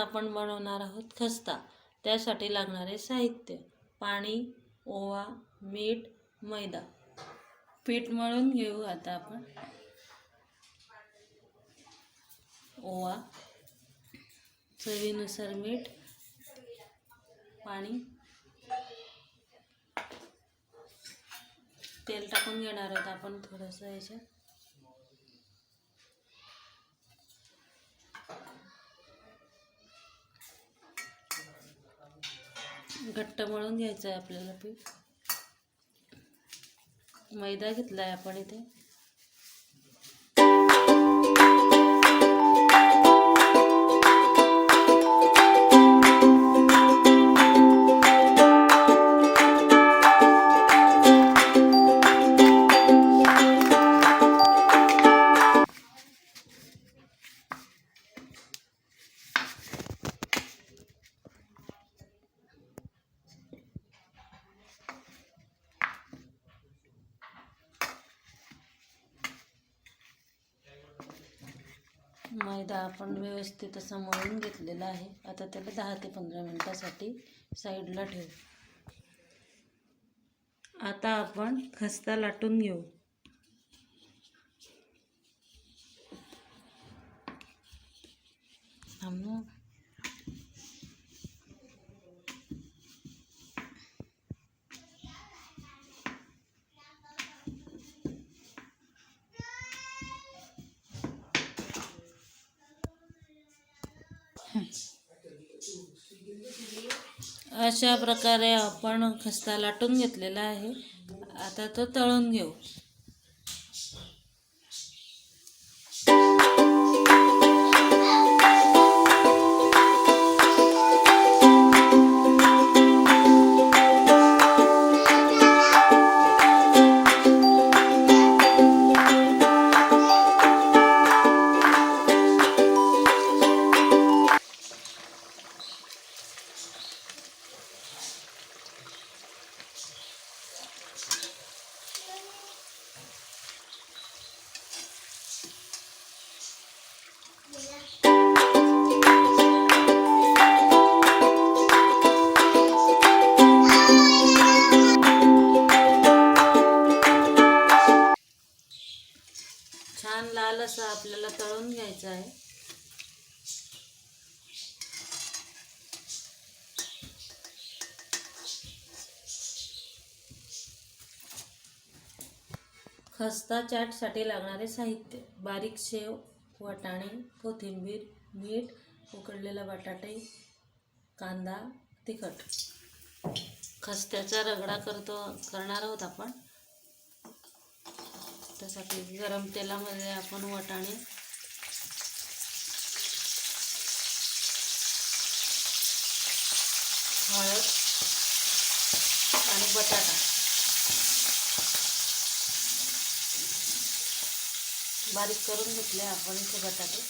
आपण बनवणार आहोत खस्ता। त्यासाठी लागणारे साहित्य: पाणी, ओवा, मीठ, मैदा। पीठ मळून घेऊ आता आपण। ओवा, चवीनुसार मीठ, पाणी, तेल टाकून घेणार आहोत आपण थोडंसं याच्यात। घट्ट मळून घ्यायचं आहे आपल्याला पीठ। मैदा घेतला आहे आपण इथे। मैदा आपण व्यवस्थित असं मळून घेतलेला आहे। आता त्याला 10 ते 15 मिनिटासाठी साईडला ठेवू। आता आपण खस्ता लाटून घेऊ। अशा प्रकारे आपण खस्ता लाटून घेतलेला आहे। आता तो तळून घेऊ। छान लाल असं आपल्याला तळून घ्यायचं आहे। खस्ता चाटसाठी लागणारे साहित्य: बारीक शेव, वाटाणे, कोथिंबीर, मीठ, उकडलेला बटाटे, कांदा, तिखट। खस्त्याचा रगडा करणार आहोत आपण। त्यासाठी गरम तेलामध्ये आपण वाटाणे, हळद आणि बटाटा बारीक करून घेतले आपण इथे बटाटे।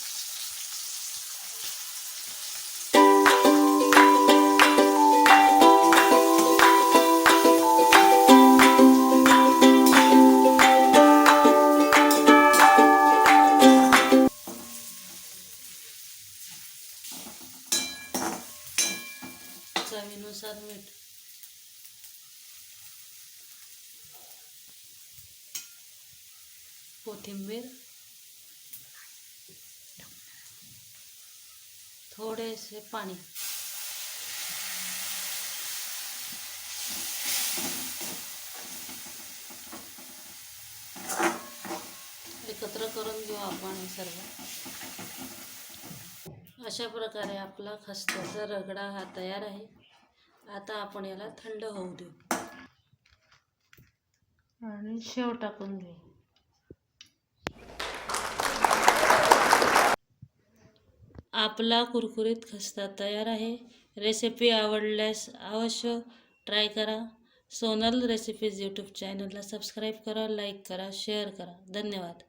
चवीनुसार मीठ, कोथिंबीर, थोडेसे पाणी। एकत्र करून घेऊ आपण हे सर्व। अशा प्रकारे आपला खस्त्याचा रगडा हा तयार आहे। आता आपण याला थंड होऊ देऊ आणि शेव टाकून घेऊ। आपला कुरकुरीत खस्ता तयार आहे। रेसिपी आवडल्यास अवश्य ट्राय करा। सोनल रेसिपीज यूट्यूब चॅनलला सबस्क्राईब करा, लाईक करा, शेअर करा। धन्यवाद।